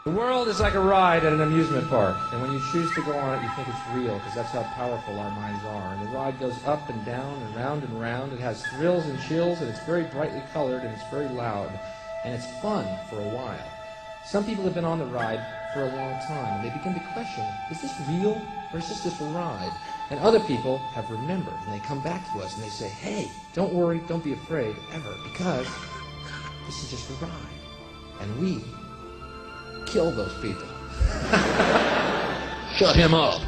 The world is like a ride at an amusement park, and when you choose to go on it, you think it's real, because that's how powerful our minds are. And the ride goes up and down and round and round. It has thrills and chills, and it's very brightly colored, and it's very loud, and it's fun for a while. Some people have been on the ride for a long time, and they begin to question, is this real, or is this just a ride? And other people have remembered, and they come back to us, and they say, hey, don't worry, don't be afraid, ever, because this is just a ride, and we kill those people. Shut him up.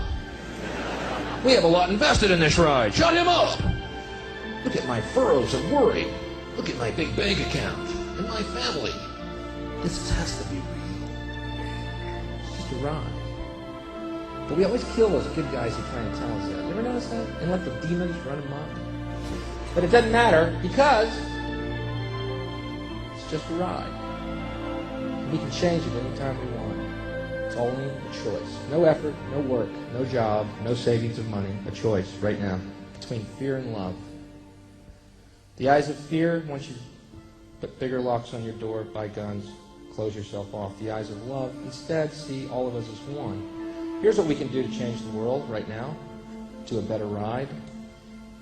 We have a lot invested in this ride. Shut him up. Look at my furrows of worry. Look at my big bank account and my family. This has to be real. It's just a ride. But we always kill those good guys who try and tell us that. You ever notice that? And let the demons run amok. But it doesn't matter because it's just a ride. We can change it anytime we want. It's only a choice. No effort, no work, no job, no savings of money. A choice right now between fear and love. The eyes of fear, once you put bigger locks on your door, buy guns, close yourself off. The eyes of love, instead, see all of us as one. Here's what we can do to change the world right now to a better ride.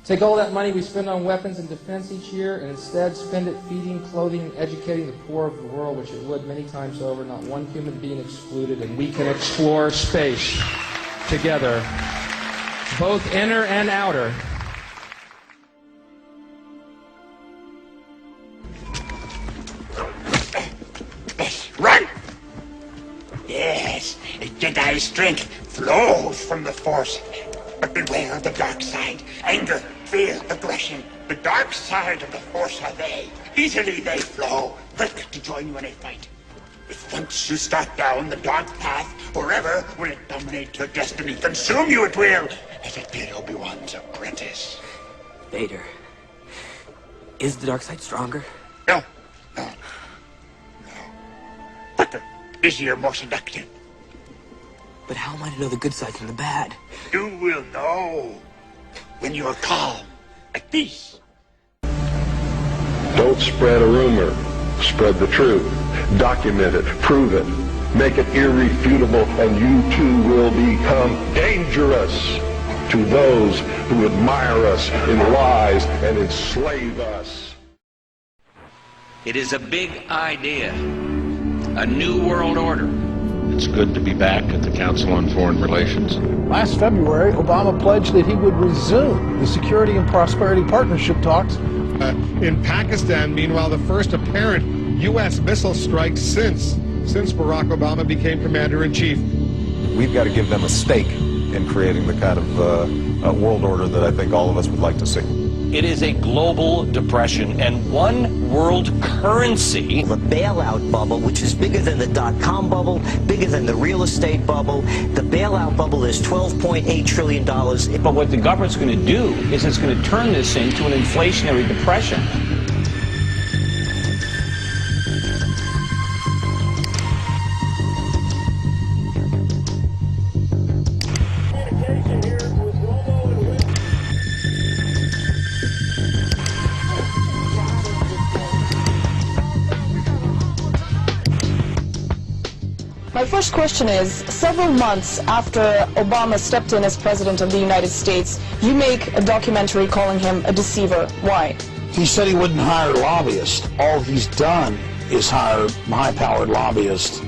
Take all that money we spend on weapons and defense each year and instead spend it feeding, clothing, and educating the poor of the world, which it would many times over, not one human being excluded, and we can explore space together, both inner and outer. Run! Yes, Jedi strength flows from the Force. But beware the dark side. Anger, fear, aggression. The dark side of the Force are they. Easily they flow, quick to join you in a fight. If once you start down the dark path, forever will it dominate your destiny. Consume you it will, as it did Obi-Wan's apprentice. Vader, is the dark side stronger? No. Quicker, easier, more seductive. But how am I to know the good side from the bad? You will know when you are calm, at peace. Don't spread a rumor. Spread the truth. Document it. Prove it. Make it irrefutable, and you too will become dangerous to those who admire us in lies and enslave us. It is a big idea. A new world order. It's good to be back at the Council on Foreign Relations. Last February, Obama pledged that he would resume the Security and Prosperity Partnership talks. In Pakistan, meanwhile, the first apparent U.S. missile strike since Barack Obama became commander-in-chief. We've got to give them a stake in creating the kind of world order that I think all of us would like to see. It is a global depression and one world currency. The bailout bubble, which is bigger than the dot-com bubble, bigger than the real estate bubble. The bailout bubble is $12.8 trillion. But what the government's going to do is it's going to turn this into an inflationary depression. My first question is, several months after Obama stepped in as president of the United States, you make a documentary calling him a deceiver. Why? He said he wouldn't hire lobbyists. All he's done is hire high-powered lobbyists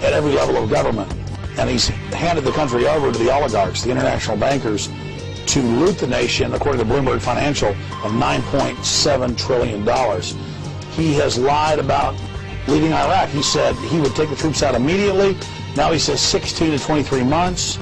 at every level of government. And he's handed the country over to the oligarchs, the international bankers, to loot the nation, according to Bloomberg Financial, of $9.7 trillion. He has lied about leaving Iraq. He said he would take the troops out immediately. Now he says 16 to 23 months,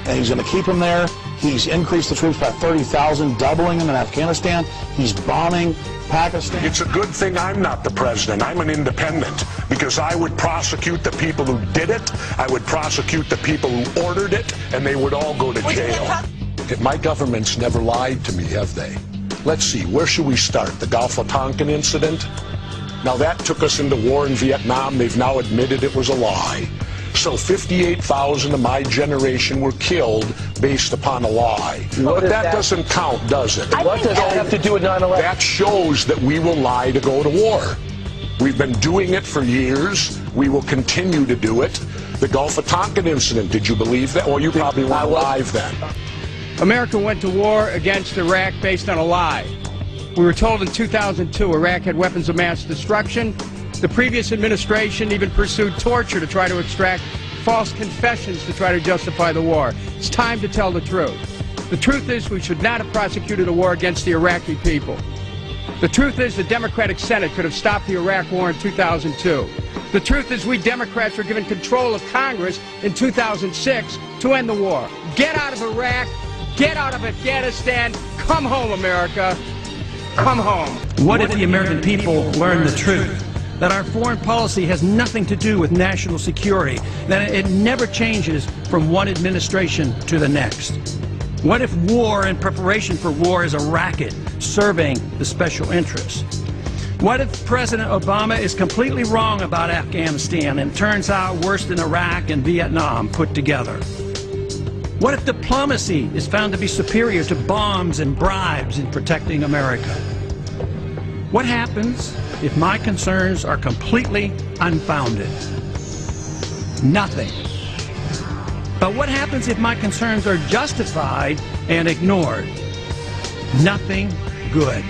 and he's going to keep them there. He's increased the troops by 30,000, doubling them in Afghanistan. He's bombing Pakistan. It's a good thing I'm not the president. I'm an independent, because I would prosecute the people who did it, I would prosecute the people who ordered it, and they would all go to jail. My government's never lied to me, have they? Let's see, where should we start? The Gulf of Tonkin incident? Now that took us into war in Vietnam. They've now admitted it was a lie. So 58,000 of my generation were killed based upon a lie. But that doesn't count, does it? What does that have to do with 9/11? That shows that we will lie to go to war. We've been doing it for years. We will continue to do it. The Gulf of Tonkin incident, did you believe that? Or you probably weren't alive then. America went to war against Iraq based on a lie. We were told in 2002 Iraq had weapons of mass destruction. The previous administration even pursued torture to try to extract false confessions to try to justify the war. It's time to tell the truth. The truth is we should not have prosecuted a war against the Iraqi people. The truth is the Democratic Senate could have stopped the Iraq war in 2002. The truth is we Democrats were given control of Congress in 2006 to end the war. Get out of Iraq. Get out of Afghanistan. Come home, America. Come home. What if the American people learn the truth? That our foreign policy has nothing to do with national security, that it never changes from one administration to the next. What if war and preparation for war is a racket serving the special interests? What if President Obama is completely wrong about Afghanistan and turns out worse than Iraq and Vietnam put together? What if diplomacy is found to be superior to bombs and bribes in protecting America? What happens if my concerns are completely unfounded? Nothing. But what happens if my concerns are justified and ignored? Nothing good.